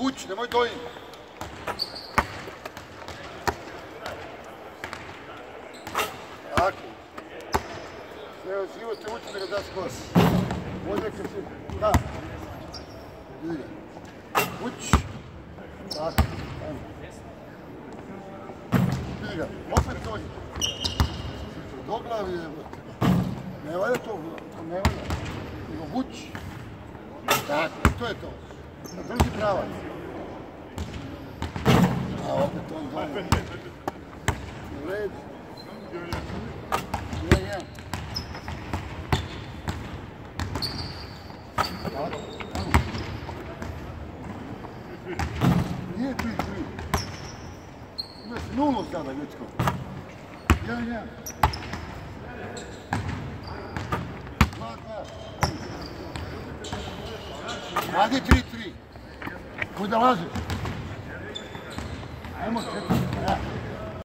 Vuči, nemoj dojim. Tako. Sve život te uči da ga daš kos. Bolje kad si... Da. Vidi ga. Vuči. Tako. Vidi ga. Opet dođi. Doglavi je. Ne valja to. Ne valja. Nego vuči. Tako. To je to. Na drugi pravac. A opet on dole. U redu. Je. Tako. Nije 3-3. Imaš 0 sada, Ljudsko. 1-1. 2-2. Radi 3-3. Kuda lažeš? Ajmo, 4.